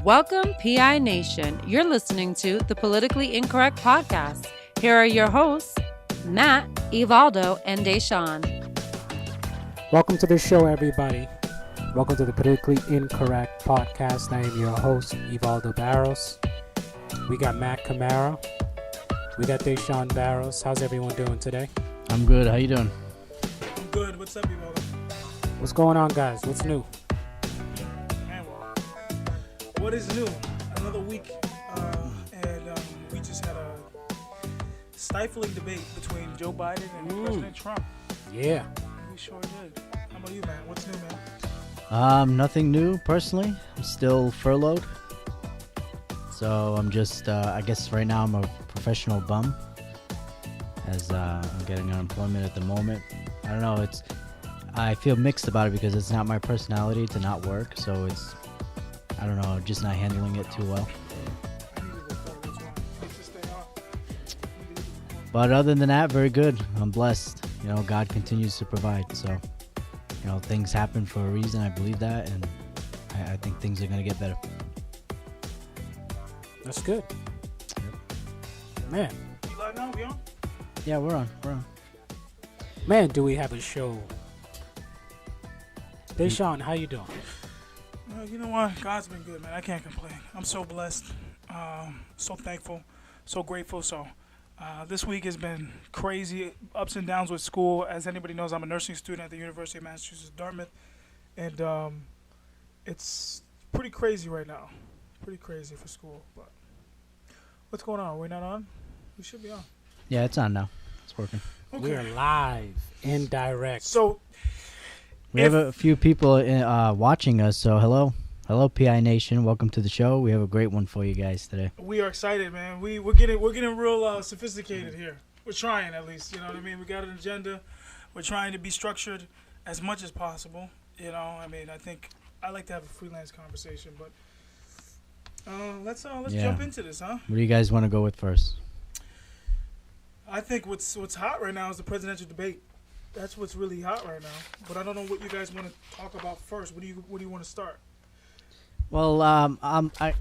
Welcome, PI Nation. You're listening to the Politically Incorrect Podcast. Here are your hosts, Matt, Evaldo, and Deshawn. Welcome to the show, everybody. Welcome to the Politically Incorrect Podcast. I am your host, Evaldo Barros. We got Matt Camara. We got Deshawn Barros. How's everyone doing today? I'm good. How you doing? I'm good. What's up, Evaldo? What's going on, guys? What's new? Man, well, what is new? Another week, and we just had a stifling debate between Joe Biden and President Trump. Yeah. We sure did. How about you, man? What's new, man? Nothing new personally. I'm still furloughed. So I'm just, I guess right now I'm a professional bum as I'm getting unemployment at the moment. I don't know, I feel mixed about it because it's not my personality to not work. So it's, I don't know, just not handling it too well. But other than that, very good. I'm blessed. You know, God continues to provide. So, you know, things happen for a reason. I believe that. And I think things are going to get better. That's good. Man. You live now? We on? Yeah, we're on. Man, do we have a show. Deshawn, how you doing? You know what? God's been good, man. I can't complain. I'm so blessed, so thankful, so grateful. So this week has been crazy, ups and downs with school. As anybody knows, I'm a nursing student at the University of Massachusetts, Dartmouth. And it's pretty crazy right now. Pretty crazy for school. But what's going on? We're not on? We should be on. Yeah, it's on now. It's working. Okay. We're live and direct. So We have a few people watching us, so hello, PI Nation. Welcome to the show. We have a great one for you guys today. we are excited, man. We're getting real sophisticated here. We're trying, at least. You know what I mean? We got an agenda. We're trying to be structured as much as possible. You know, I mean, I think I like to have a freelance conversation, but let's jump into this, huh? What do you guys want to go with first? I think what's hot right now is the presidential debate. That's what's really hot right now. But I don't know what you guys want to talk about first. Where do you want to start? Well, I'd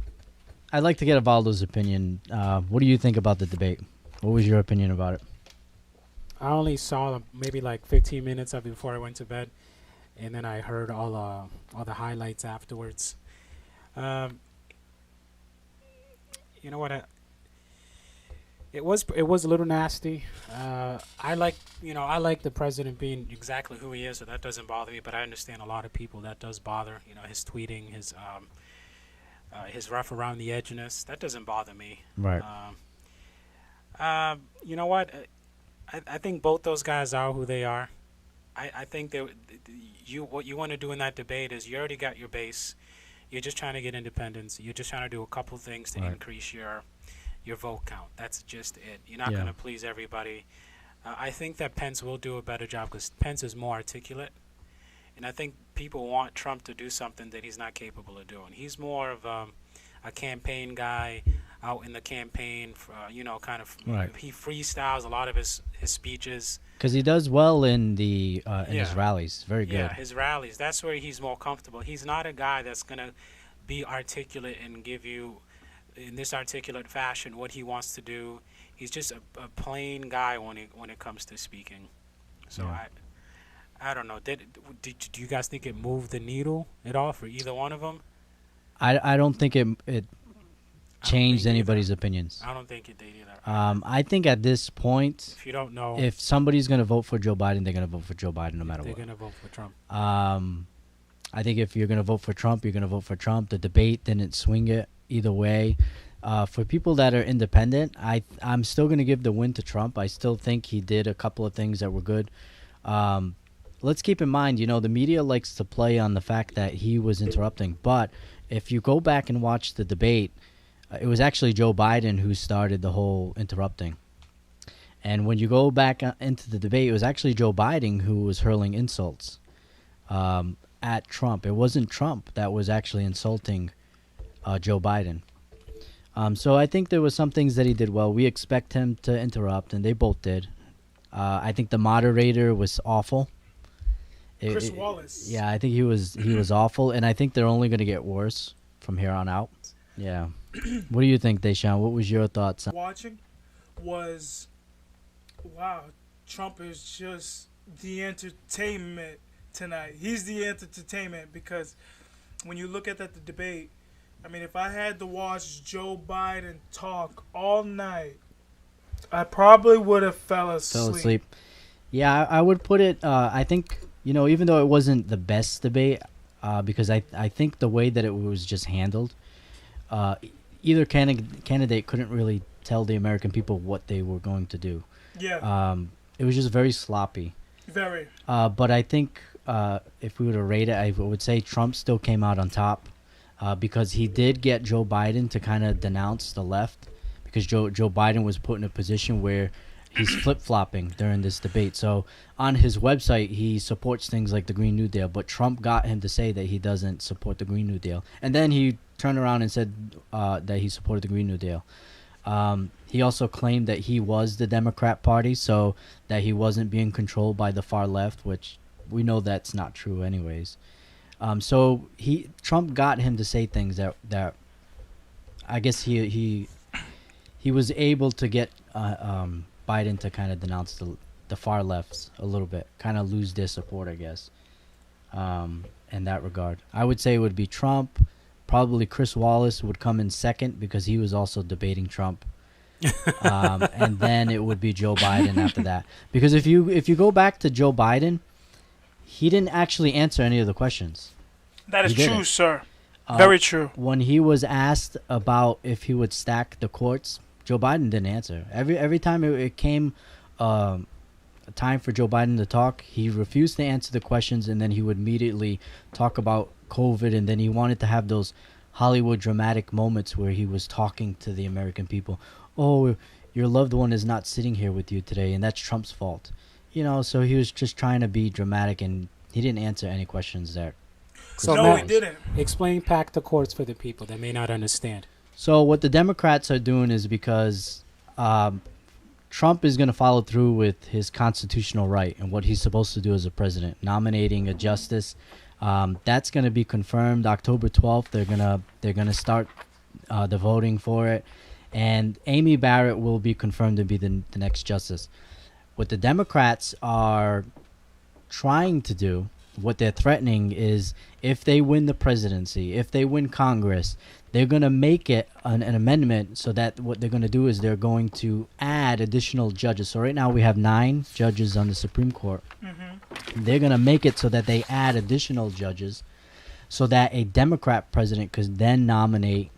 like to get Evaldo's opinion. What do you think about the debate? What was your opinion about it? I only saw maybe like 15 minutes of it before I went to bed, and then I heard all the highlights afterwards. You know what? It was a little nasty. I like the president being exactly who he is, so that doesn't bother me. But I understand a lot of people that does bother. You know, his tweeting, his rough around the edginess, that doesn't bother me. Right. You know what? I think both those guys are who they are. I think what you want to do in that debate is you already got your base. You're just trying to get independence. You're just trying to do a couple things to increase your vote count. That's just it. You're not going to please everybody. I think that Pence will do a better job because Pence is more articulate. And I think people want Trump to do something that he's not capable of doing. He's more of a campaign guy out in the campaign, kind of. Right. He freestyles a lot of his speeches. Because he does well in his rallies. Very good. Yeah, his rallies. That's where he's more comfortable. He's not a guy that's going to be articulate and give you, in this articulate fashion, what he wants to do. He's just a plain guy when it comes to speaking. So I don't know. Do you guys think it moved the needle at all for either one of them? I don't think it changed anybody's opinions. I don't think it did either. I think at this point, if you don't know, if somebody's going to vote for Joe Biden, they're going to vote for Joe Biden no matter what. They're going to vote for Trump. I think if you're going to vote for Trump, you're going to vote for Trump. The debate didn't swing it either way. For people that are independent, I'm still going to give the win to Trump. I still think he did a couple of things that were good. Let's keep in mind, the media likes to play on the fact that he was interrupting. But if you go back and watch the debate, it was actually Joe Biden who started the whole interrupting. And when you go back into the debate, it was actually Joe Biden who was hurling insults at Trump. It wasn't Trump that was actually insulting Joe Biden. So I think there was some things that he did well. We expect him to interrupt, and they both did. I think the moderator was awful. Chris Wallace. Yeah, I think he was awful, and I think they're only going to get worse from here on out. Yeah. What do you think, Deshaun? What was your thoughts? Watching was, wow, Trump is just the entertainment tonight. He's the entertainment because when you look at the debate, I mean, if I had to watch Joe Biden talk all night, I probably would have fell asleep. Yeah, I would put it. I think even though it wasn't the best debate, because I think the way that it was just handled, either candidate couldn't really tell the American people what they were going to do. Yeah. It was just very sloppy. Very. But I think if we were to rate it, I would say Trump still came out on top because he did get Joe Biden to kind of denounce the left because Joe Biden was put in a position where he's flip-flopping during this debate. So on his website, he supports things like the Green New Deal, but Trump got him to say that he doesn't support the Green New Deal. And then he turned around and said that he supported the Green New Deal. He also claimed that he was the Democrat Party, so that he wasn't being controlled by the far left, which we know that's not true anyways. So Trump got him to say things that I guess he was able to get Biden to kind of denounce the far lefts a little bit, kind of lose their support, I guess, in that regard. I would say it would be Trump. Probably Chris Wallace would come in second because he was also debating Trump. And then it would be Joe Biden after that. Because if you go back to Joe Biden, he didn't actually answer any of the questions. That is true, sir. Very true. When he was asked about if he would stack the courts, Joe Biden didn't answer. Every time it came time for Joe Biden to talk, he refused to answer the questions, and then he would immediately talk about COVID, and then he wanted to have those Hollywood dramatic moments where he was talking to the American people. Oh, your loved one is not sitting here with you today, and that's Trump's fault. So he was just trying to be dramatic, and he didn't answer any questions there. So no, he didn't. Explain pack the courts for the people that may not understand. So what the Democrats are doing is because Trump is going to follow through with his constitutional right and what he's supposed to do as a president, nominating a justice. That's going to be confirmed October 12th. They're gonna start the voting for it, and Amy Barrett will be confirmed to be the next justice. What the Democrats are trying to do, what they're threatening is if they win the presidency, if they win Congress, they're going to make it an amendment so that what they're going to do is they're going to add additional judges. So right now we have 9 judges on the Supreme Court. Mm-hmm. They're going to make it so that they add additional judges so that a Democrat president could then nominate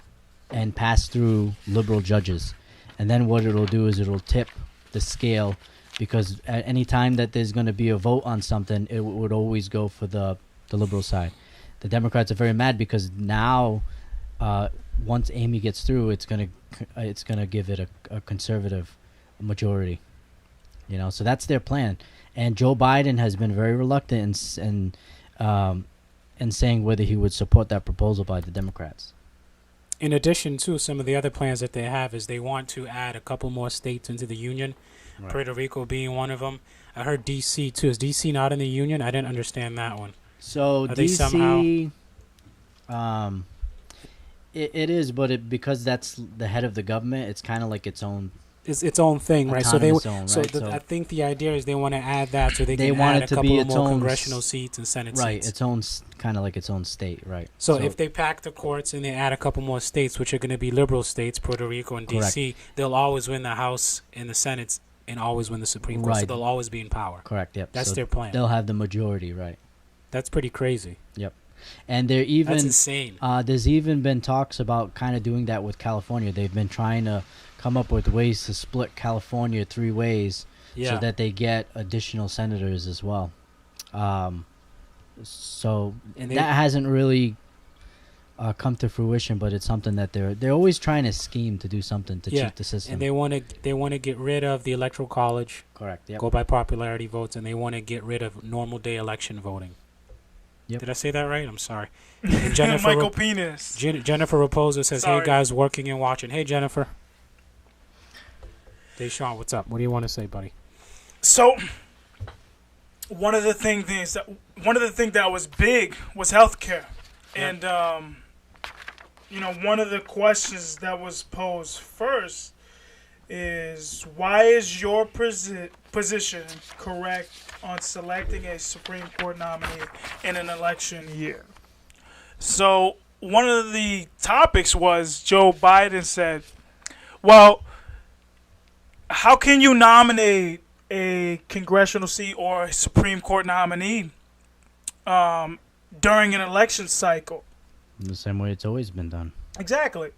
and pass through liberal judges. And then what it'll do is it'll tip the scale, because at any time that there's going to be a vote on something, it would always go for the liberal side. The Democrats are very mad because now once Amy gets through, it's gonna give it a conservative majority. So that's their plan. And Joe Biden has been very reluctant in saying whether he would support that proposal by the Democrats. In addition to some of the other plans that they have is they want to add a couple more states into the union, right. Puerto Rico being one of them. I heard D.C. too. Is D.C. not in the union? I didn't understand that one. So D.C. It is, but because that's the head of the government, it's kind of like its own. It's its own thing, right? So I think the idea is they want to add that so they can add a couple of more congressional seats and Senate seats. Right, its own kind of like its own state, right? So if they pack the courts and they add a couple more states, which are going to be liberal states, Puerto Rico and D.C., they'll always win the House and the Senate and always win the Supreme Court. Right. So they'll always be in power. Correct. Yep. That's their plan. They'll have the majority, right? That's pretty crazy. Yep. And they're even that's insane. There's even been talks about kind of doing that with California. They've been trying to come up with ways to split California 3 ways so that they get additional senators as well. So that hasn't really come to fruition, but it's something that they're always trying to scheme to do something to cheat the system. And they want to get rid of the Electoral College. Correct. Yep. Go by popularity votes, and they want to get rid of normal day election voting. Yep. Did I say that right? I'm sorry. And Jennifer Michael Penis. Jennifer Raposo says, "Hey guys, working and watching." Hey Jennifer. Deshaun, what's up? What do you want to say, buddy? So, one of the things that was big was healthcare, and one of the questions that was posed first is why is your position correct on selecting a Supreme Court nominee in an election year? So one of the topics was Joe Biden said, well, how can you nominate a congressional seat or a Supreme Court nominee during an election cycle? In the same way it's always been done. Exactly.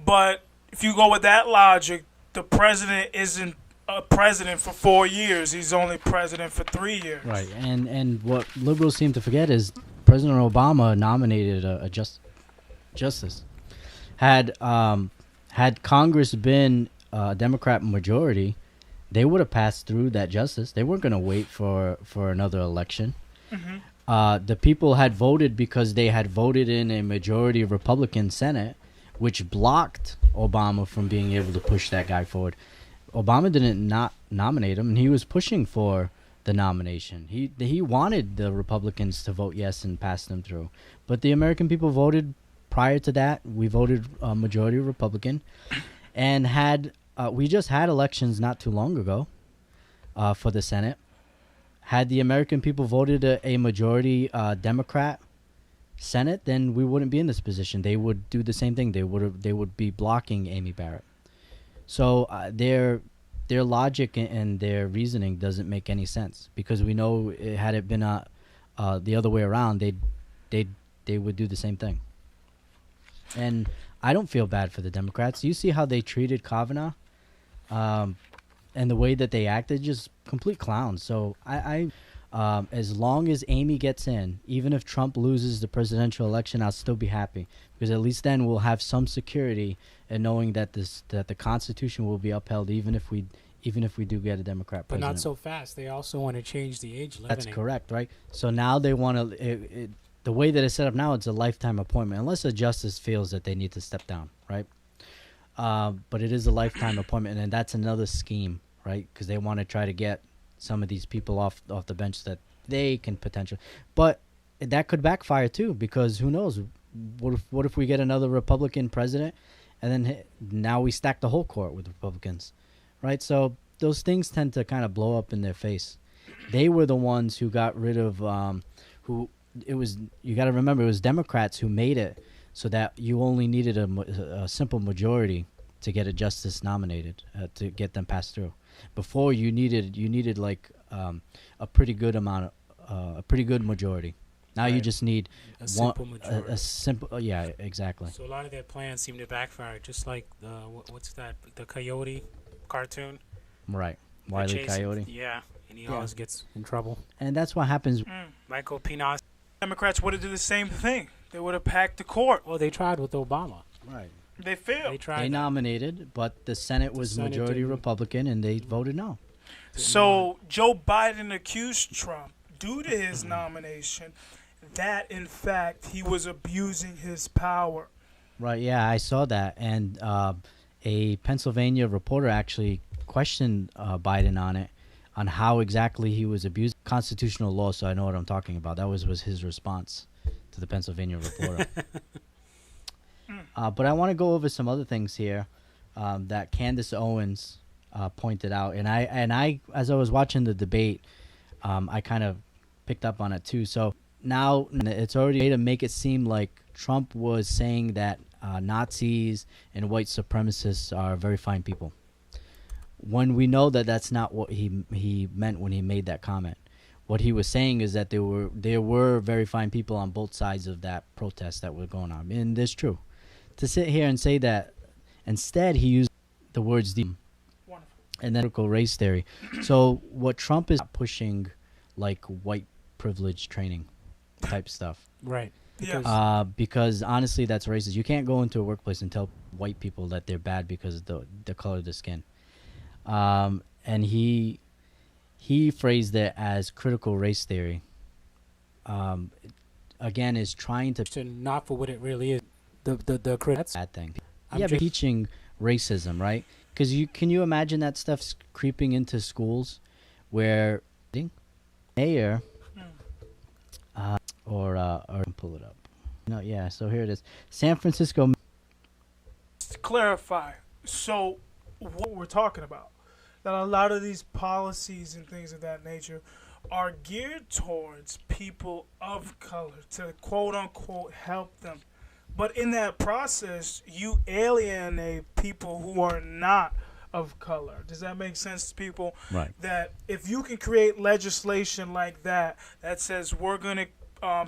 But if you go with that logic, the president isn't a president for 4 years. He's only president for 3 years. Right. And what liberals seem to forget is President Obama nominated a justice. Had Congress been a Democrat majority, they would have passed through that justice. They weren't going to wait for another election. Mm-hmm. The people had voted because they had voted in a majority Republican Senate, which blocked Obama from being able to push that guy forward. Obama didn't not nominate him, and he was pushing for the nomination. He wanted the Republicans to vote yes and pass them through. But the American people voted prior to that. We voted majority Republican, and we just had elections not too long ago for the Senate. Had the American people voted a majority Democrat Senate, then we wouldn't be in this position. They would do the same thing. They would be blocking Amy Barrett. So their logic and their reasoning doesn't make any sense, because we know had it been the other way around, they would do the same thing. And I don't feel bad for the Democrats. You see how they treated Kavanaugh, and the way that they acted, just complete clowns. So I as long as Amy gets in, even if Trump loses the presidential election, I'll still be happy, because at least then we'll have some security in knowing that the Constitution will be upheld, even if we do get a Democrat But president. not so fast. They also want to change the age limit. That's correct, right? So now they want to. The way that it's set up now, it's a lifetime appointment, unless a justice feels that they need to step down, right? But it is a lifetime appointment, and that's another scheme, right? Because they want to try to get some of these people off the bench that they can potentially. But that could backfire too, because who knows? What if we get another Republican president, and then now we stack the whole court with Republicans, right? So those things tend to kind of blow up in their face. They were the ones who got rid of you got to remember, it was Democrats who made it so that you only needed a simple majority to get a justice nominated, to get them passed through. Before you needed like a pretty good amount of a pretty good majority. Now you just need a simple majority. A simple, yeah, exactly. So a lot of their plans seem to backfire, just like what's that? The Coyote cartoon. Right, They're Wile E. chasing- Coyote. Yeah, and he always gets in trouble. And that's what happens. Michael Pinos. Democrats would have done the same thing. They would have packed the court. Well, they tried with Obama. Right. They failed. They tried. They nominated, but the Senate was Senate majority didn't. Republican, and they voted no. So Joe Biden accused Trump, due to his nomination, that in fact he was abusing his power. Right, yeah, I saw that. And a Pennsylvania reporter actually questioned Biden on it, on how exactly he was abusing constitutional law, so I know what I'm talking about. That was his response to the Pennsylvania reporter. But I want to go over some other things here that Candace Owens pointed out. And I, as I was watching the debate, I kind of picked up on it too. So now it's already a way to make it seem like Trump was saying that Nazis and white supremacists are very fine people, when we know that that's not what he meant when he made that comment. What he was saying is that there were very fine people on both sides of that protest that were going on, and that's true. To sit here and say that, instead he used the words and then critical race theory. So what Trump is pushing, like white privilege training type stuff. Right. Yes. Because honestly, that's racist. You can't go into a workplace and tell white people that they're bad because of the color of their skin. And he phrased it as critical race theory. Again, is trying to Not for what it really is. The that's a bad thing. I'm Yeah, just- teaching racism, right? Because can you imagine that stuff's creeping into schools where mayor or pull it up. No, yeah. So here it is. San Francisco. To clarify, so what we're talking about, that a lot of these policies and things of that nature are geared towards people of color to quote unquote help them. But in that process, you alienate people who are not of color. Does that make sense to people? Right. That if you can create legislation like that that says we're going to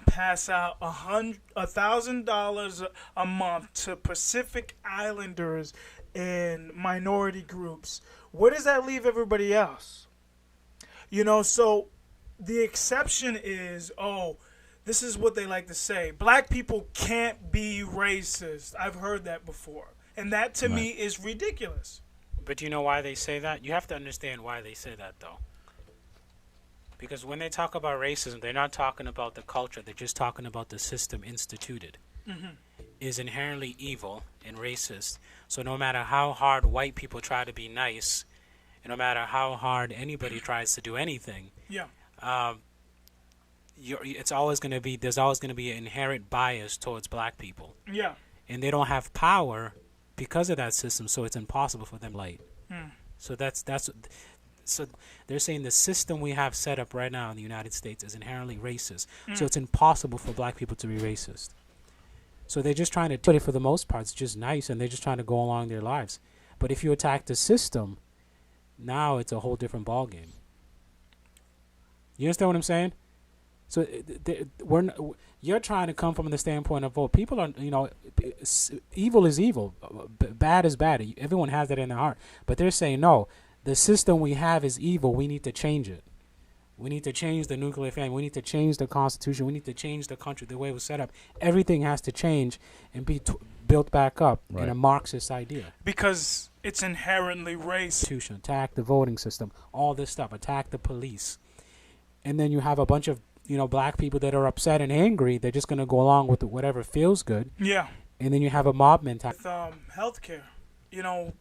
pass out $1,000 a month to Pacific Islanders and minority groups, where does that leave everybody else? You know, so the exception is, oh, this is what they like to say: black people can't be racist. I've heard that before, and that to me is ridiculous. But you know why they say that? You have to understand why they say that, though. Because when they talk about racism, they're not talking about the culture. They're just talking about the system instituted. Is inherently evil and racist. So no matter how hard white people try to be nice, and no matter how hard anybody tries to do anything, Yeah. it's always going to be, there's always going to be an inherent bias towards black people. Yeah. And they don't have power because of that system, so it's impossible for them light. So so they're saying the system we have set up right now in the United States is inherently racist. So it's impossible for black people to be racist. So they're just trying to do it. For the most part, it's just nice, and they're just trying to go along their lives. But if you attack the system, now it's a whole different ballgame. You understand what I'm saying? So you're trying to come from the standpoint of, well, people are, evil is evil, bad is bad. Everyone has that in their heart. But they're saying, no, the system we have is evil. We need to change it. We need to change the nuclear family. We need to change the Constitution. We need to change the country, the way it was set up. Everything has to change and be built back up in a Marxist idea. Because it's inherently racist. Attack the voting system, all this stuff. Attack the police. And then you have a bunch of black people that are upset and angry. They're just going to go along with whatever feels good. Yeah. And then you have a mob mentality. With healthcare,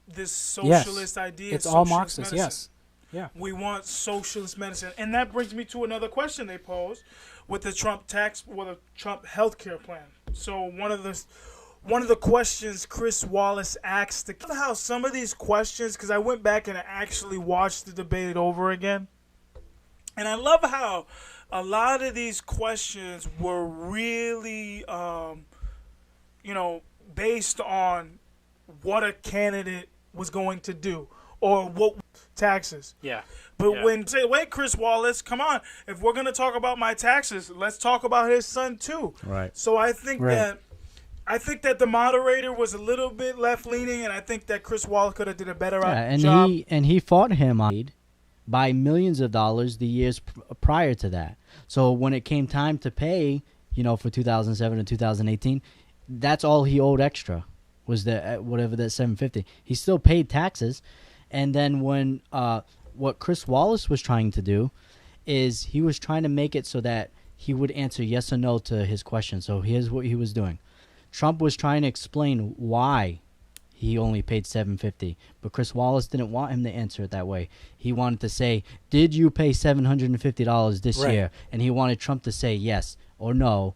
this socialist idea. It's all Marxist. Medicine. Yes. Yeah. We want socialist medicine, and that brings me to another question they posed with the Trump healthcare plan. So one of the questions Chris Wallace asked, how some of these questions, because I went back and I actually watched the debate over again, and I love how a lot of these questions were really, based on what a candidate was going to do or what taxes. Yeah. But when say, wait, Chris Wallace, come on. If we're going to talk about my taxes, let's talk about his son too. Right. So I think that the moderator was a little bit left leaning, and I think that Chris Wallace could have did a better job. He fought him by millions of dollars the years prior to that. So when it came time to pay, for 2007 and 2018, that's all he owed extra was whatever that $750. He still paid taxes, and then when what Chris Wallace was trying to do is he was trying to make it so that he would answer yes or no to his question. So here's what he was doing. Trump was trying to explain why he only paid $750, but Chris Wallace didn't want him to answer it that way. He wanted to say, "Did you pay $750 this year?" And he wanted Trump to say yes or no,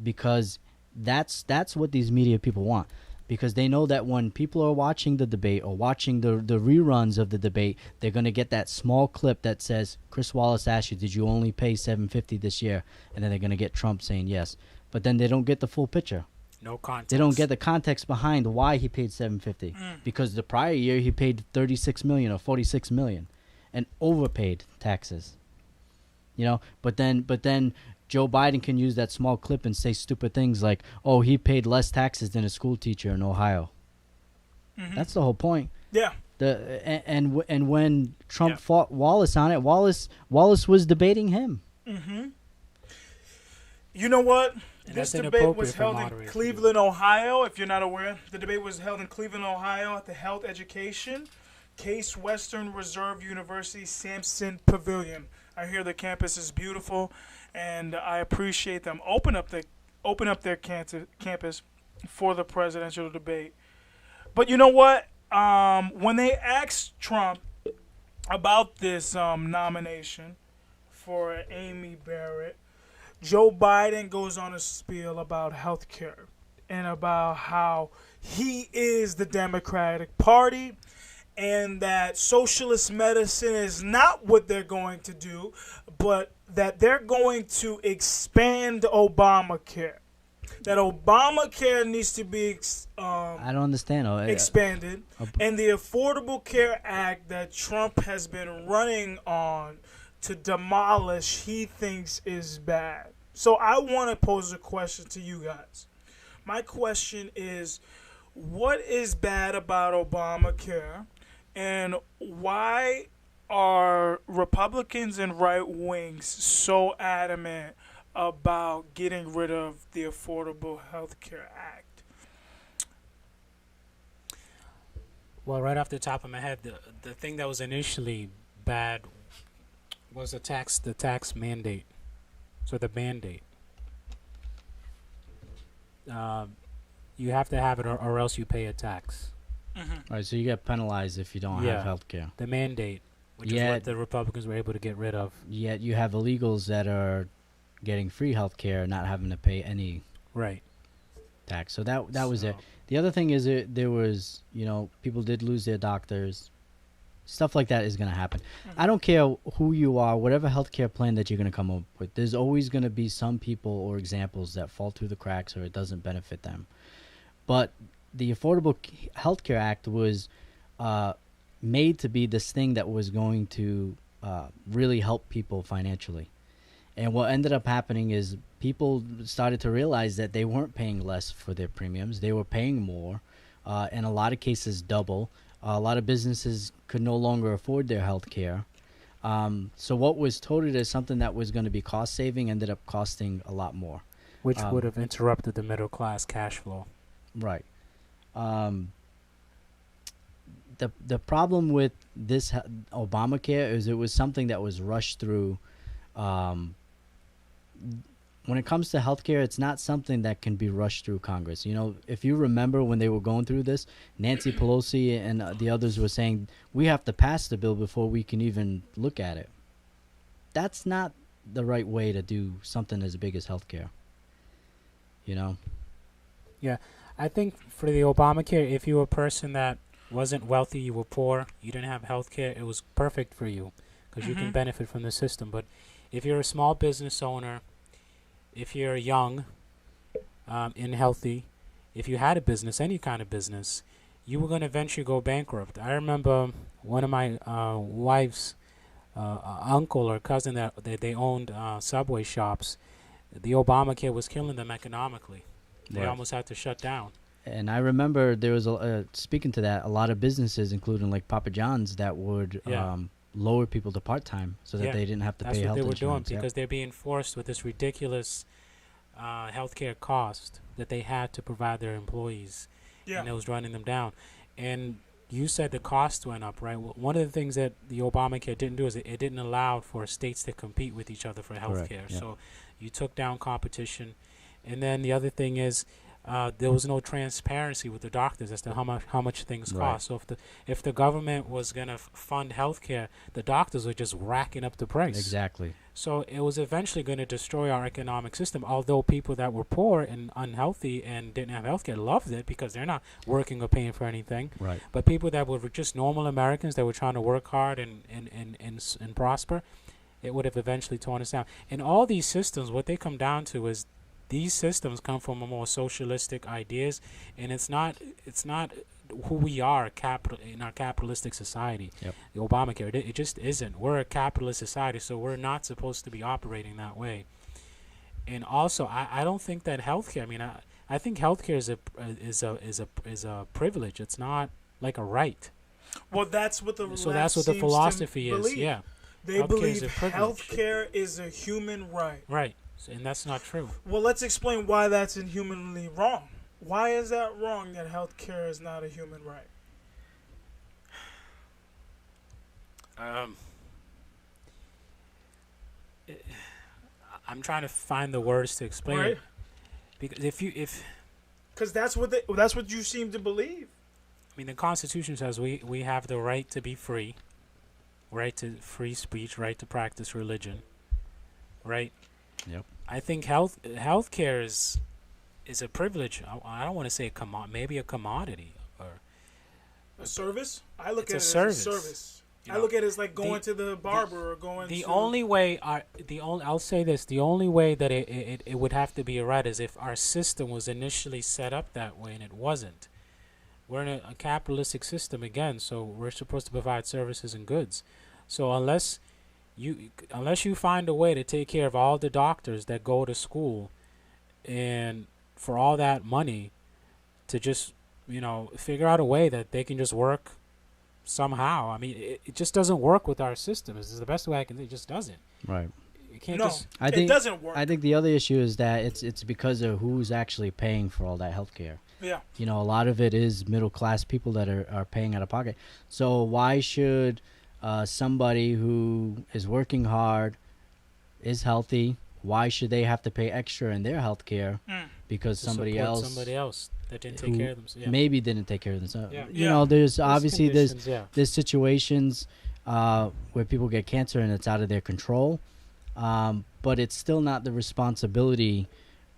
because that's what these media people want. Because they know that when people are watching the debate or watching the reruns of the debate, they're going to get that small clip that says, Chris Wallace asked you, did you only pay $750 this year? And then they're going to get Trump saying yes. But then they don't get the full picture. No context. They don't get the context behind why he paid $750. Because the prior year he paid $36 million or $46 million and overpaid taxes. But then Joe Biden can use that small clip and say stupid things like, "Oh, he paid less taxes than a school teacher in Ohio." That's the whole point. Yeah. And when Trump fought Wallace on it, Wallace was debating him. You know what? And this that's debate was inappropriate for held in moderators to Cleveland, Ohio. If you're not aware, the debate was held in Cleveland, Ohio at the Health Education Case Western Reserve University Sampson Pavilion. I hear the campus is beautiful, and I appreciate them open up their campus for the presidential debate. But you know what? When they asked Trump about this nomination for Amy Barrett, Joe Biden goes on a spiel about health care and about how he is the Democratic Party and that socialist medicine is not what they're going to do, but that they're going to expand Obamacare. That Obamacare needs to be I don't understand. expanded, and the Affordable Care Act that Trump has been running on to demolish, he thinks is bad. So I want to pose a question to you guys. My question is, what is bad about Obamacare, and why are Republicans and right wings so adamant about getting rid of the Affordable Health Care Act? Well, right off the top of my head, the thing that was initially bad was the tax mandate. So the mandate. You have to have it, or else you pay a tax. All right, so you get penalized if you don't Yeah. have health care. The mandate, which is Yet- what the Republicans were able to get rid of. Yet you have illegals that are getting free health care, not having to pay any Right. tax. So that was it. So- The other thing is there was, people did lose their doctors. Stuff like that is going to happen. I don't care who you are, whatever healthcare plan that you're going to come up with. There's always going to be some people or examples that fall through the cracks or it doesn't benefit them. But the Affordable Healthcare Act was made to be this thing that was going to really help people financially. And what ended up happening is people started to realize that they weren't paying less for their premiums. They were paying more, in a lot of cases double. A lot of businesses could no longer afford their health care. So what was touted as something that was going to be cost-saving ended up costing a lot more. Which would have interrupted the middle class cash flow. Right. The problem with this Obamacare is it was something that was rushed through. When it comes to healthcare, it's not something that can be rushed through Congress. If you remember when they were going through this, Nancy Pelosi and the others were saying, we have to pass the bill before we can even look at it. That's not the right way to do something as big as healthcare. Yeah. I think for the Obamacare, if you were a person that wasn't wealthy, you were poor, you didn't have health care, it was perfect for you because you can benefit from the system. But if you're a small business owner, if you're young and healthy, if you had a business, any kind of business, you were going to eventually go bankrupt. I remember one of my wife's uncle or cousin that they owned Subway shops. The Obamacare was killing them economically. They Right. almost had to shut down. And I remember there was, speaking to that, a lot of businesses, including like Papa John's, that would Yeah. lower people to part-time so that Yeah, they didn't have to That's pay what health they were insurance. doing Yep. because they're being forced with this ridiculous healthcare cost that they had to provide their employees, and it was running them down. And you said the cost went up, right? Well, one of the things that the Obamacare didn't do is it didn't allow for states to compete with each other for health care. yeah. So you took down competition. And then the other thing is there was no transparency with the doctors as to how much things Right. cost. So if the government was going to fund healthcare, the doctors were just racking up the price. Exactly. So it was eventually going to destroy our economic system. Although people that were poor and unhealthy and didn't have healthcare loved it because they're not working or paying for anything. Right. But people that were just normal Americans that were trying to work hard and prosper, it would have eventually torn us down. And all these systems, what they come down to is these systems come from a more socialistic ideas, and it's not who we are in our capitalistic society. Yep. The Obamacare, it just isn't. We're a capitalist society, so we're not supposed to be operating that way. And also, I don't think that healthcare. I mean, I think healthcare is a privilege. It's not like a right. Well, that's what the So left that's what the seems to philosophy is. believe. Yeah, They Healthcare believe is a privilege. healthcare is a human right. right. And that's not true. Well, let's explain why that's inhumanly wrong. Why is that wrong that healthcare is not a human right? I'm trying to find the words to explain Right. it. Because if Because that's what you seem to believe. I mean, the Constitution says we have the right to be free, right to free speech, right to practice religion, right? Yep. I think healthcare is a privilege. I don't want to say maybe a commodity or A service? I look it's at it a as a service. service. You I know, look at it as like going the- to the barber or going the to... only way I'll say this, the only way that it would have to be right is if our system was initially set up that way and it wasn't. We're in a capitalistic system again, so we're supposed to provide services and goods. So unless you find a way to take care of all the doctors that go to school and for all that money to just, figure out a way that they can just work somehow. I mean, it just doesn't work with our system. This is the best way I can say. It just doesn't. Right. You can't No, just. it doesn't work. I think the other issue is that it's because of who's actually paying for all that healthcare. Yeah. You know, a lot of it is middle class people that are paying out of pocket. So why should somebody who is working hard, is healthy, why should they have to pay extra in their healthcare because to somebody support else somebody else that didn't take who care of themselves. Yeah. maybe didn't take care of themselves? Yeah. You Yeah. know, there's obviously conditions, yeah. there's situations where people get cancer and it's out of their control, but it's still not the responsibility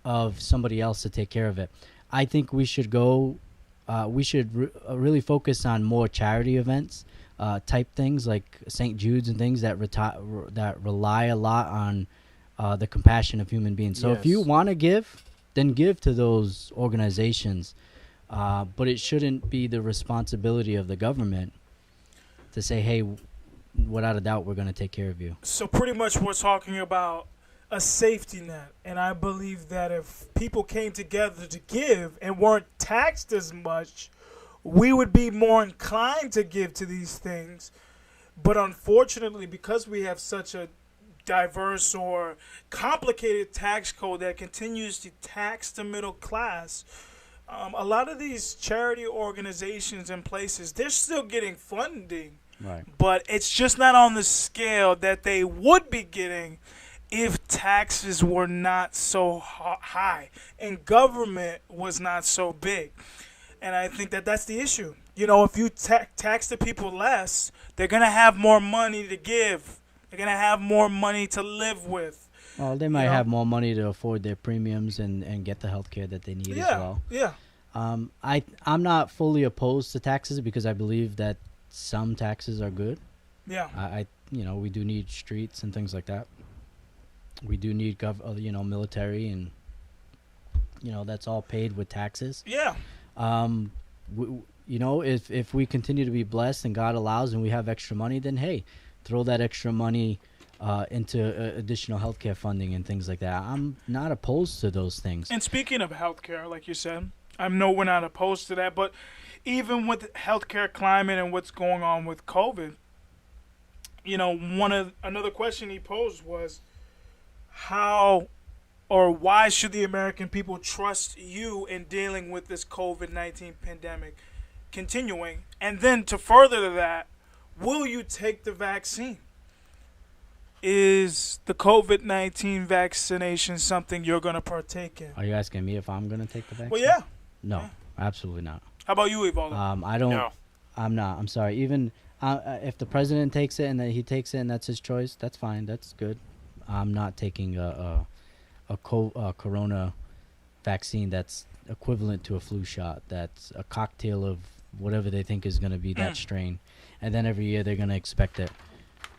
of somebody else to take care of it. I think we should really focus on more charity events, type things like St. Jude's and things that that rely a lot on the compassion of human beings. So if you Yes. want to give, then give to those organizations, but it shouldn't be the responsibility of the government to say, hey, without a doubt, we're going to take care of you. So pretty much we're talking about a safety net. And I believe that if people came together to give and weren't taxed as much, we would be more inclined to give to these things. But unfortunately, because we have such a diverse or complicated tax code that continues to tax the middle class, a lot of these charity organizations and places, they're still getting funding. Right. But it's just not on the scale that they would be getting if taxes were not so high and government was not so big. And I think that that's the issue. You know, if you tax the people less, they're going to have more money to give. They're going to have more money to live with. Well, they might know? have more money to afford their premiums and get the health care that they need as well. Yeah. I'm not fully opposed to taxes because I believe that some taxes are good. Yeah. We do need streets and things like that. We do need military and that's all paid with taxes. Yeah. If we continue to be blessed and God allows and we have extra money, then hey, throw that extra money into additional healthcare funding and things like that. I'm not opposed to those things. And speaking of healthcare, like you said, I know we're not opposed to that, but even with healthcare climate and what's going on with COVID, another question he posed was how or why should the American people trust you in dealing with this COVID-19 pandemic continuing? And then to further that, will you take the vaccine? Is the COVID-19 vaccination something you're going to partake in? Are you asking me if I'm going to take the vaccine? Well, yeah. No, Yeah. absolutely not. How about you, Evaldo? I don't. No. I'm not. I'm sorry. Even if the president takes it and then he takes it and that's his choice, that's fine. That's good. I'm not taking a corona vaccine that's equivalent to a flu shot. That's a cocktail of whatever they think is going to be that strain, and then every year they're going to expect it.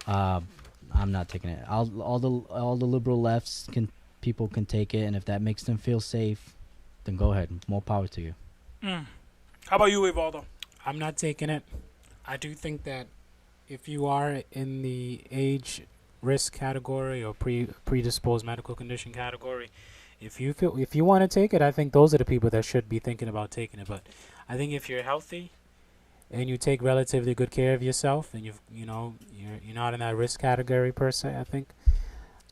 I'm not taking it. All the liberal lefts people can take it, and if that makes them feel safe, then go ahead. More power to you. How about you, Evaldo? I'm not taking it. I do think that if you are in the age risk category or predisposed medical condition category, if you want to take it, I think those are the people that should be thinking about taking it. But I think if you're healthy and you take relatively good care of yourself and you're not in that risk category per se,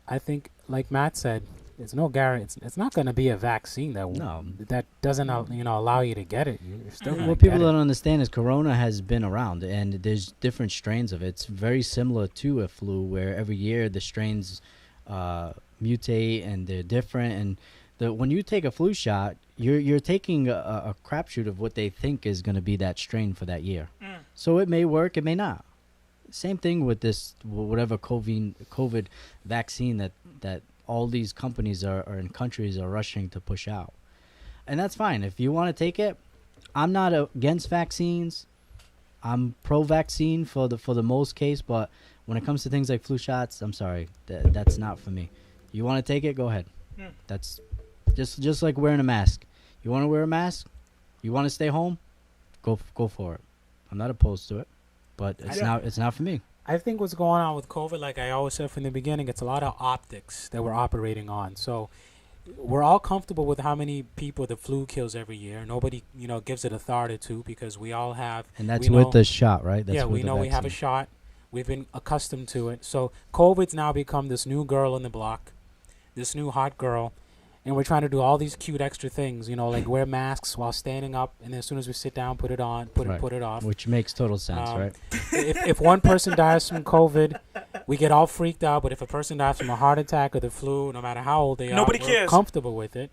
I think like Matt said, there's no guarantee. It's not going to be a vaccine that doesn't allow you to get it. You're still gonna What get people it. don't understand is Corona has been around, and there's different strains of it. It's very similar to a flu, where every year the strains mutate and they're different. And when you take a flu shot, you're taking a crapshoot of what they think is going to be that strain for that year. So it may work, it may not. Same thing with this whatever COVID vaccine that all these companies are and countries are rushing to push out. And that's fine. If you want to take it, I'm not against vaccines. I'm pro-vaccine for the most case, but when it comes to things like flu shots, I'm sorry, that's not for me. You want to take it, go ahead. That's just like wearing a mask. You want to wear a mask? You want to stay home? Go for it. I'm not opposed to it, but it's not for me. I think what's going on with COVID, like I always said from the beginning, it's a lot of optics that we're operating on. So we're all comfortable with how many people the flu kills every year. Nobody, gives it authority to, because we all have. And that's with the shot, right? That's we know we have a shot. We've been accustomed to it. So COVID's now become this new girl on the block, this new hot girl. And we're trying to do all these cute extra things, like wear masks while standing up, and then as soon as we sit down, put it on, put it off. Which makes total sense, right? If one person dies from COVID, we get all freaked out. But if a person dies from a heart attack or the flu, no matter how old they Nobody are, cares. We're comfortable with it.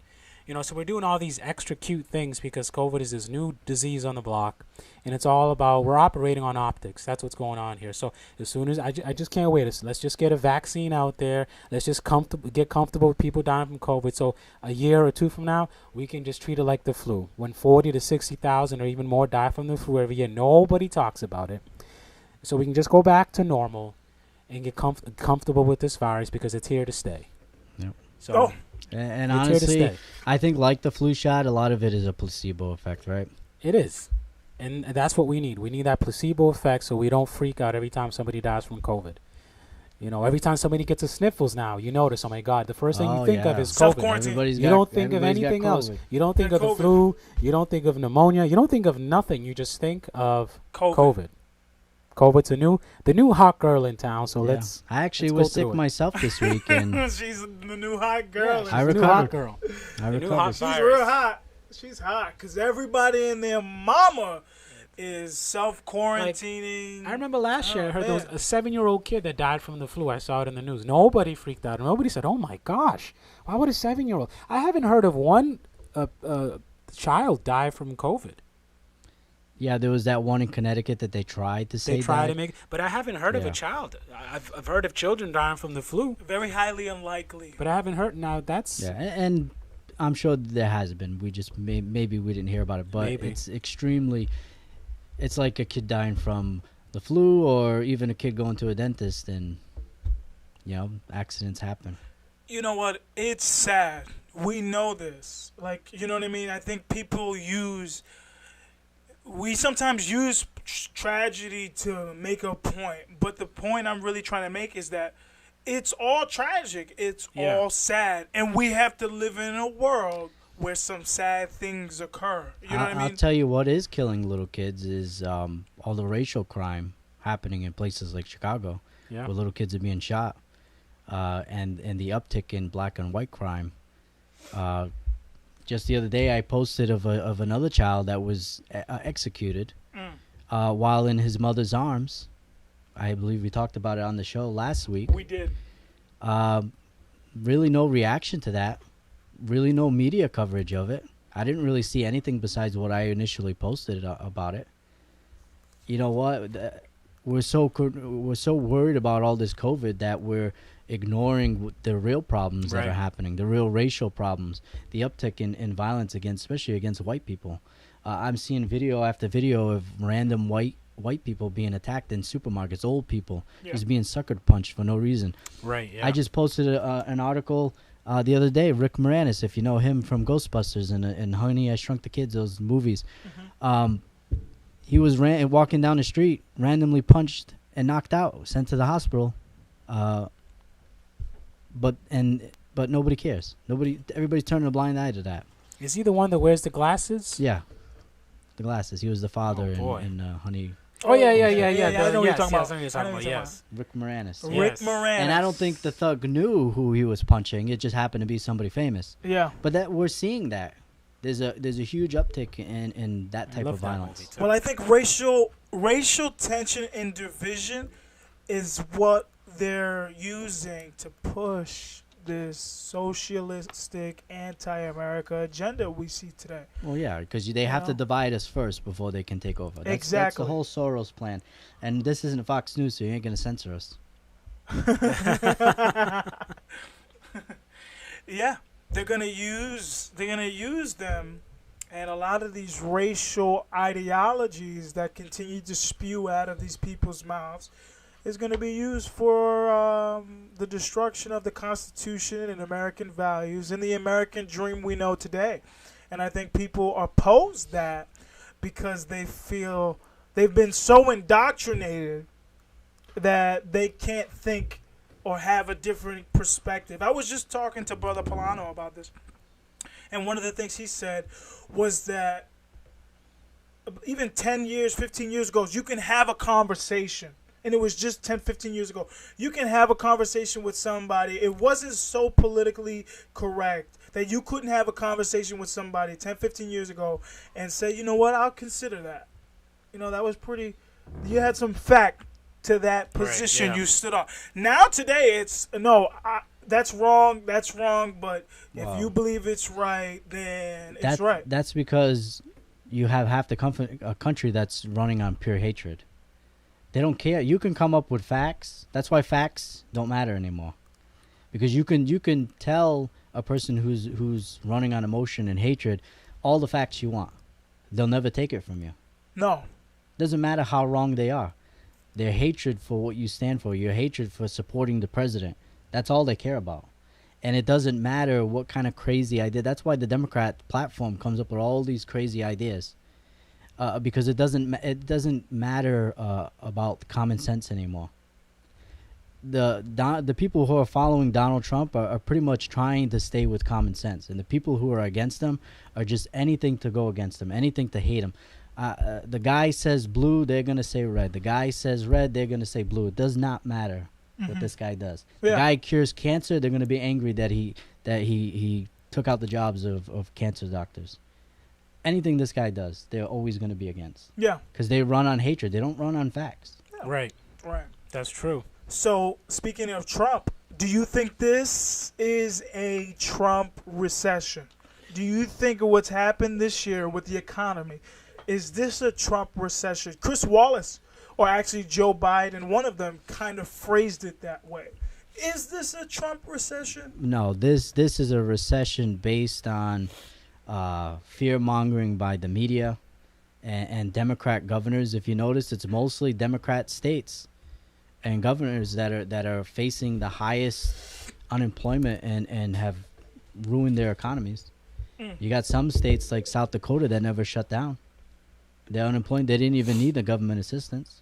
So we're doing all these extra cute things because COVID is this new disease on the block, and it's all about, we're operating on optics. That's what's going on here. So as soon as I just can't wait. Let's just get a vaccine out there. Let's just get comfortable with people dying from COVID. So a year or two from now, we can just treat it like the flu. When 40 to 60,000 or even more die from the flu every year, nobody talks about it. So we can just go back to normal and get comfortable with this virus because it's here to stay. Yep. So. And honestly, I think like the flu shot, a lot of it is a placebo effect, right? It is. And that's what we need. We need that placebo effect so we don't freak out every time somebody dies from COVID. Every time somebody gets a sniffles now, you notice, oh my God, the first thing you think of is COVID. Self-quarantine. You don't think of anything else. You don't think of the flu. You don't think of pneumonia. You don't think of nothing. You just think of COVID. COVID's the new hot girl in town. So let's. I actually was sick myself this week, and she's the new hot girl. I recovered. New hot girl. I recovered. She's real hot. She's hot because everybody and their mama is self-quarantining. I remember last year I heard there was a 7-year-old kid that died from the flu. I saw it in the news. Nobody freaked out. Nobody said, "Oh my gosh, why would a 7-year-old?" I haven't heard of one child die from COVID. Yeah, there was that one in Connecticut that they tried to say. They tried to make, but I haven't heard of a child. I've heard of children dying from the flu. Very highly unlikely. But I haven't heard. Now that's and I'm sure there has been. We just maybe we didn't hear about it, but it's extremely. It's like a kid dying from the flu, or even a kid going to a dentist, and accidents happen. You know what? It's sad. We know this. Like, you know what I mean? I think people we sometimes use tragedy to make a point, but the point I'm really trying to make is that it's all tragic. It's all sad, and we have to live in a world where some sad things occur. You know what I mean? I'll tell you what is killing little kids is all the racial crime happening in places like Chicago, where little kids are being shot, and the uptick in black and white crime. Just the other day, I posted of another child that was executed while in his mother's arms. I believe we talked about it on the show last week. We did. Really no reaction to that. Really no media coverage of it. I didn't really see anything besides what I initially posted about it. You know what? We're so worried about all this COVID that we're ignoring the real problems that are happening, the real racial problems, the uptick in violence especially against white people. I'm seeing video after video of random white people being attacked in supermarkets, old people just being sucker punched for no reason. Right. Yeah. I just posted an article the other day. Rick Moranis, if you know him from Ghostbusters and Honey, I Shrunk the Kids, those movies. He was walking down the street, randomly punched and knocked out, sent to the hospital. But nobody cares. Everybody's turning a blind eye to that. Is he the one that wears the glasses? Yeah, the glasses. He was the father in Honey. Oh yeah. I know what you're talking about. Yes. Rick Moranis. Rick Moranis. And I don't think the thug knew who he was punching. It just happened to be somebody famous. Yeah. But that we're seeing that. There's a huge uptick in that type of violence. Well, I think racial tension and division is what they're using to push this socialistic anti-America agenda we see today. Well, yeah, because they have to divide us first before they can take over. That's the whole Soros plan. And this isn't Fox News, so you ain't going to censor us. Yeah, they're gonna use them, and a lot of these racial ideologies that continue to spew out of these people's mouths is going to be used for the destruction of the Constitution and American values and the American dream we know today. And I think people oppose that because they feel they've been so indoctrinated that they can't think or have a different perspective. I was just talking to Brother Polano about this, and one of the things he said was that even 10 years, 15 years ago, you can have a conversation. And it was just 10, 15 years ago. You can have a conversation with somebody. It wasn't so politically correct that you couldn't have a conversation with somebody 10, 15 years ago and say, you know what, I'll consider that. You know, that was pretty, you had some fact to that position Right, yeah. you stood on. Now today it's, no, that's wrong, but Wow. if you believe it's right, then it's right. That's because you have half the a country that's running on pure hatred. They don't care. You can come up with facts. That's why facts don't matter anymore, because you can tell a person who's running on emotion and hatred all the facts you want. They'll never take it from you. No. Doesn't matter how wrong they are. Their hatred for what you stand for, your hatred for supporting the president, that's all they care about. And it doesn't matter what kind of crazy idea. That's why the Democrat platform comes up with all these crazy ideas. Because it doesn't matter about common sense anymore. The people who are following Donald Trump are pretty much trying to stay with common sense, and the people who are against him are just anything to go against him, anything to hate him. The guy says blue, they're gonna say red. The guy says red, they're gonna say blue. It does not matter what this guy does. Yeah. The guy cures cancer, they're gonna be angry that he took out the jobs of cancer doctors. Anything this guy does, they're always going to be against. Yeah. Because they run on hatred. They don't run on facts. Right. Right. That's true. So, speaking of Trump, do you think this is a Trump recession? Do you think of what's happened this year with the economy? Is this a Trump recession? Chris Wallace, or actually Joe Biden, one of them kind of phrased it that way. Is this a Trump recession? No, this is a recession based on fear-mongering by the media and Democrat governors. If you notice, it's mostly Democrat states and governors that are facing the highest unemployment and have ruined their economies. You got some states like South Dakota that never shut down. They're unemployed. They didn't even need the government assistance.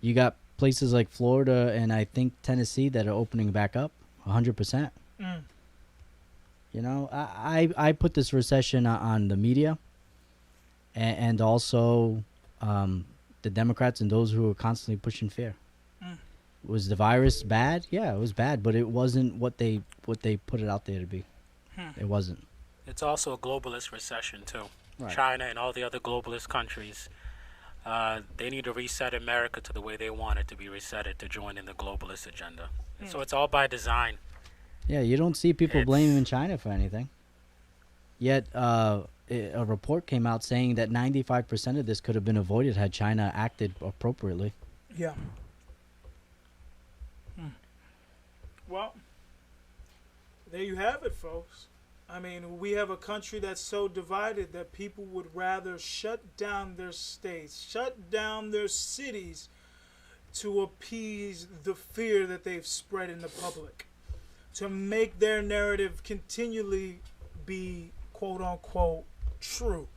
You got places like Florida and I think Tennessee that are opening back up 100%. You know, I put this recession on the media and also the Democrats and those who are constantly pushing fear. Was the virus bad? Yeah, it was bad, but it wasn't what they put it out there to be. It wasn't. It's also a globalist recession, too. Right. China and all the other globalist countries, they need to reset America to the way they want it to be resetted to join in the globalist agenda. And so it's all by design. Yeah, you don't see people blaming China for anything. Yet a report came out saying that 95% of this could have been avoided had China acted appropriately. Yeah. Well, there you have it, folks. I mean, we have a country that's so divided that people would rather shut down their states, shut down their cities to appease the fear that they've spread in the public, to make their narrative continually be quote-unquote true.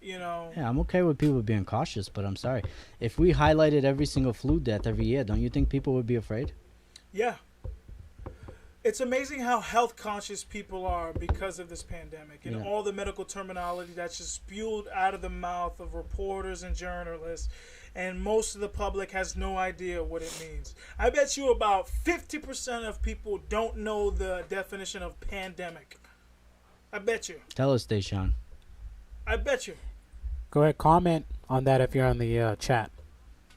You know? Yeah, I'm okay with people being cautious, but I'm sorry. If we highlighted every single flu death every year, don't you think people would be afraid? Yeah. It's amazing how health conscious people are because of this pandemic and all the medical terminology that's just spewed out of the mouth of reporters and journalists, and most of the public has no idea what it means. I bet you about 50% of people don't know the definition of pandemic. I bet you. Tell us, Deshaun. I bet you. Go ahead, comment on that if you're on the chat.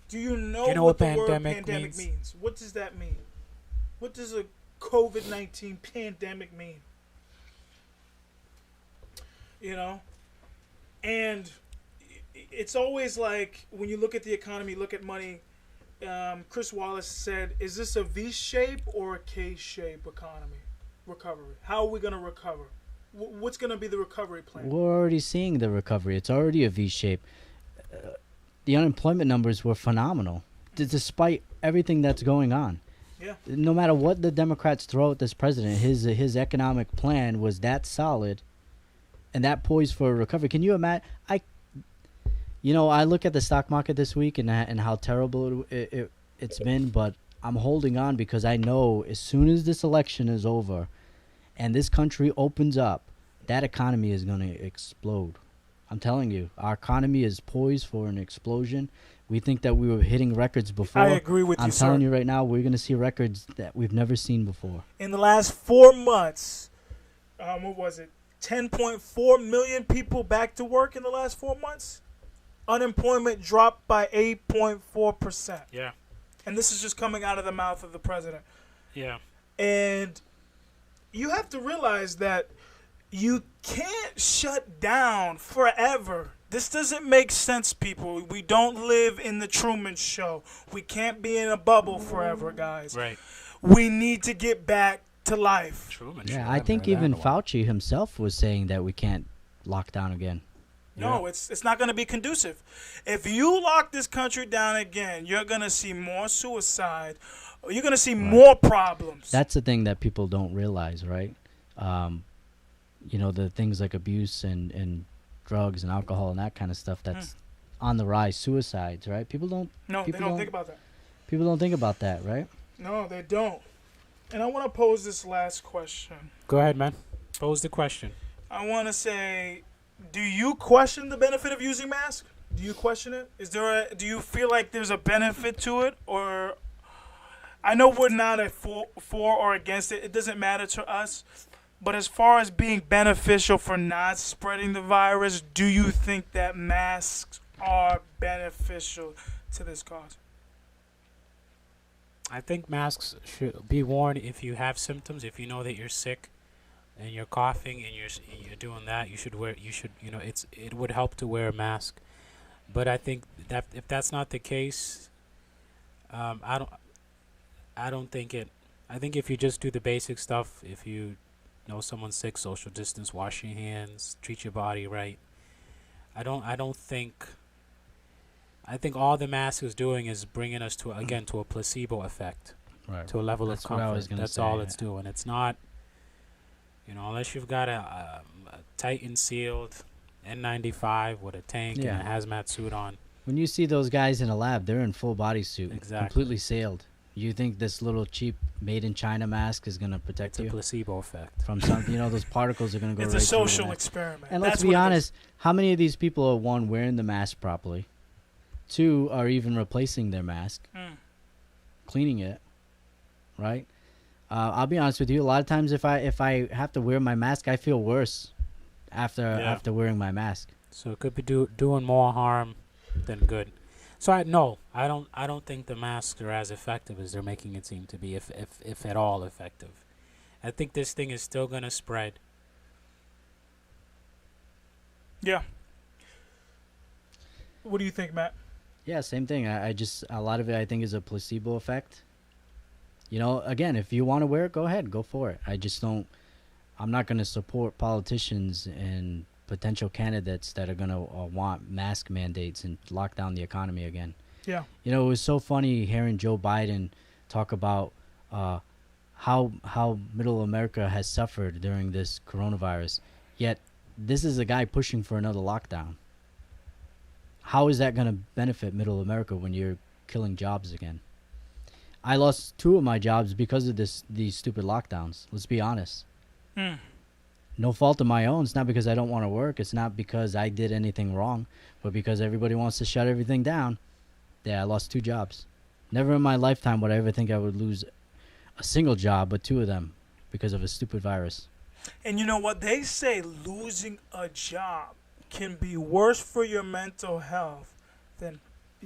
Do you know, Do you know what what the word pandemic pandemic means? means? What does that mean? What does a COVID-19 pandemic mean? You know? And it's always like, when you look at the economy, look at money, Chris Wallace said, is this a V-shape or a K-shape economy? recovery? How are we going to recover? What's going to be the recovery plan? We're already seeing the recovery. It's already a V shape. The unemployment numbers were phenomenal, despite everything that's going on. Yeah. No matter what the Democrats throw at this president, his economic plan was that solid, and that poised for a recovery. Can you imagine? I look at the stock market this week and how terrible it's been, but I'm holding on because I know as soon as this election is over, and this country opens up, that economy is going to explode. I'm telling you, our economy is poised for an explosion. We think that we were hitting records before. I agree with you, I'm telling you right now, we're going to see records that we've never seen before. In the last 4 months, what was it? 10.4 million people back to work in the last 4 months. Unemployment dropped by 8.4%. Yeah. And this is just coming out of the mouth of the president. Yeah. And you have to realize that you can't shut down forever. This doesn't make sense, people. We don't live in the Truman Show. We can't be in a bubble forever, guys. Right. We need to get back to life. Truman. Yeah, I think even Fauci himself was saying that we can't lock down again. No, it's not going to be conducive. If you lock this country down again, you're going to see more suicide. You're going to see more problems. That's the thing that people don't realize, right? The things like abuse and drugs and alcohol and that kind of stuff that's on the rise. Suicides, right? People don't. No, they don't think about that. People don't think about that, right? No, they don't. And I want to pose this last question. Go ahead, man. Pose the question. I want to say, do you question the benefit of using masks? Do you question it? Do you feel like there's a benefit to it? Or I know we're not for or against it. It doesn't matter to us. But as far as being beneficial for not spreading the virus, do you think that masks are beneficial to this cause? I think masks should be worn if you have symptoms. If you know that you're sick and you're coughing and you're doing that, you should wear. It would help to wear a mask. But I think that if that's not the case, I don't think it. I think if you just do the basic stuff, if you know someone's sick, social distance, wash your hands, treat your body right. I think all the mask is doing is bringing us to a placebo effect, Right. to a level That's of what I comfort. was gonna That's say, all yeah. it's doing. It's not, unless you've got a tight and sealed N95 with a tank Yeah. and a hazmat suit on. When you see those guys in a lab, they're in full bodysuit, Exactly. completely sealed. You think this little cheap made in China mask is going to protect It's a you placebo effect. from something? Those particles are going to go It's right a through the social mask. experiment. And That's let's what be it is. honest, how many of these people are, one, wearing the mask properly, two, are even replacing their mask, cleaning it, right? I'll be honest with you. A lot of times if I have to wear my mask, I feel worse after wearing my mask. So it could be doing more harm than good. So I don't think the masks are as effective as they're making it seem to be, if at all effective. I think this thing is still gonna spread. Yeah. What do you think, Matt? Yeah, same thing. I just, a lot of it I think is a placebo effect. Again, if you want to wear it, go ahead, go for it. I'm not going to support politicians and potential candidates that are going to want mask mandates and lock down the economy again. Yeah. It was so funny hearing Joe Biden talk about how middle America has suffered during this coronavirus, yet this is a guy pushing for another lockdown. How is that going to benefit middle America when you're killing jobs again? I lost 2 of my jobs because of these stupid lockdowns. Let's be honest. No fault of my own. It's not because I don't want to work. It's not because I did anything wrong, but because everybody wants to shut everything down. Yeah, I lost 2 jobs. Never in my lifetime would I ever think I would lose a single job, but 2 of them because of a stupid virus. And you know what? They say losing a job can be worse for your mental health than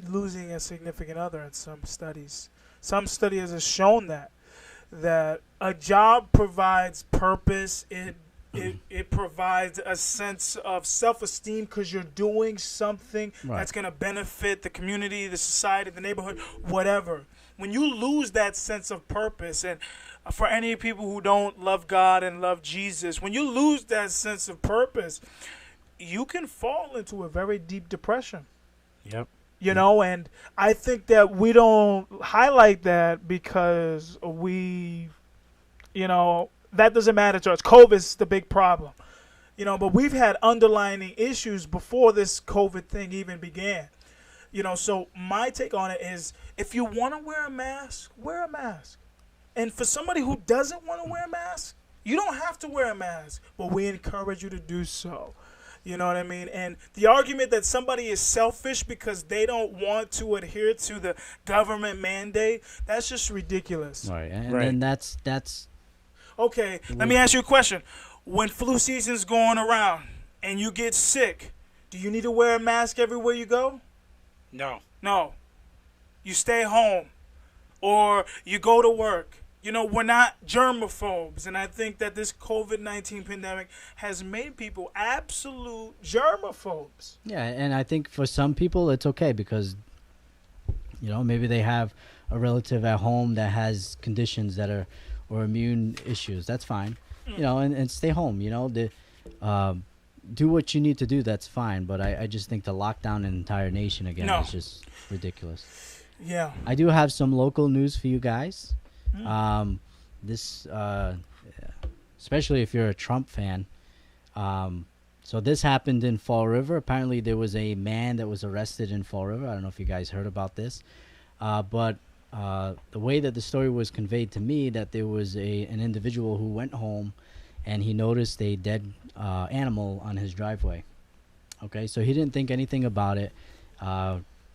losing a significant other in some studies. Some studies have shown that a job provides purpose. It provides a sense of self-esteem because you're doing something that's going to benefit the community, the society, the neighborhood, whatever. When you lose that sense of purpose, and for any people who don't love God and love Jesus, when you lose that sense of purpose, you can fall into a very deep depression. Yep. You know, and I think that we don't highlight that because we, you know, that doesn't matter to us. COVID's the big problem. You know, but we've had underlying issues before this COVID thing even began. You know, so my take on it is, if you want to wear a mask, wear a mask. And for somebody who doesn't want to wear a mask, you don't have to wear a mask, but we encourage you to do so. You know what I mean? And the argument that somebody is selfish because they don't want to adhere to the government mandate, that's just ridiculous. Right, and Right. then that's Okay, let me ask you a question. When flu season's going around and you get sick, do you need to wear a mask everywhere you go? No. No. You stay home or you go to work. You know, we're not germaphobes, and I think that this COVID-19 pandemic has made people absolute germaphobes. yeah, and I think for some people it's okay because, you know, maybe they have a relative at home that has conditions that are or immune issues. That's fine, you know, and stay home. You know, do what you need to do. That's fine, but I just think to lock down an entire nation again No. is just ridiculous. Yeah. I do have some local news for you guys. This, especially if you're a Trump fan. So this happened in Fall River. Apparently, there was a man that was arrested in Fall River. I don't know if you guys heard about this, but the way that the story was conveyed to me, that there was an individual who went home, and he noticed a dead animal on his driveway. Okay, so he didn't think anything about it.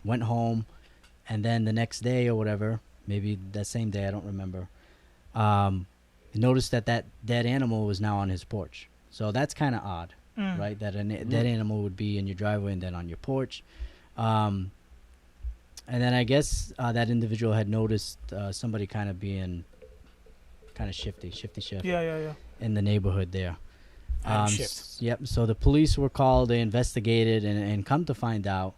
Went home, and then the next day or whatever. Maybe that same day, I don't remember. He noticed that dead animal was now on his porch. So that's kind of odd, right? That a dead animal would be in your driveway and then on your porch. And then I guess that individual had noticed somebody kind of being kind of shifty Yeah. in the neighborhood there. Shift. Yep. So the police were called. They investigated, and come to find out,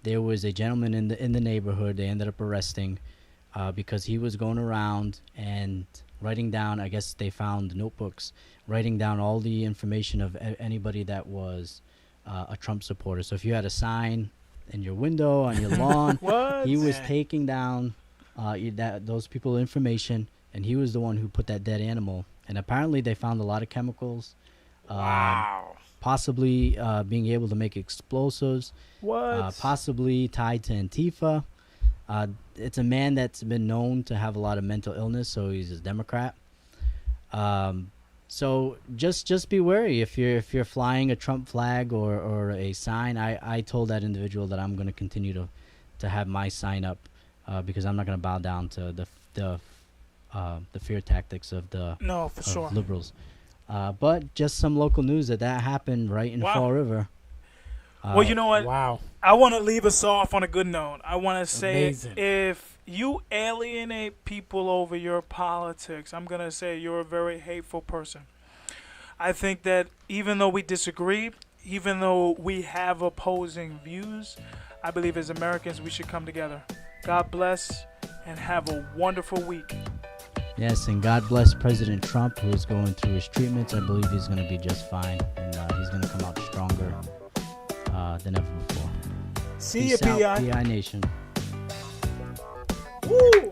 there was a gentleman in the neighborhood. They ended up arresting because he was going around and writing down. I guess they found notebooks, writing down all the information of anybody that was a Trump supporter. So if you had a sign in your window, on your lawn, What? he was Yeah. taking down those people information, and he was the one who put that dead animal. And apparently they found a lot of chemicals. Wow. Possibly being able to make explosives, What? possibly tied to Antifa. It's a man that's been known to have a lot of mental illness, so he's a Democrat. So just be wary if you're flying a Trump flag or a sign. I told that individual that I'm going to continue to have my sign up because I'm not going to bow down to the fear tactics of the No, for sure. liberals. But just some local news that happened right in Wow. Fall River. Well, you know what? Wow. I want to leave us off on a good note. I want to say, Amazing. if you alienate people over your politics, I'm going to say you're a very hateful person. I think that even though we disagree, even though we have opposing views, I believe as Americans we should come together. God bless and have a wonderful week. Yes, and God bless President Trump, who is going through his treatments. I believe he's going to be just fine, and he's going to come out stronger than ever before. See you, Peace out, PI. PI Nation. Woo!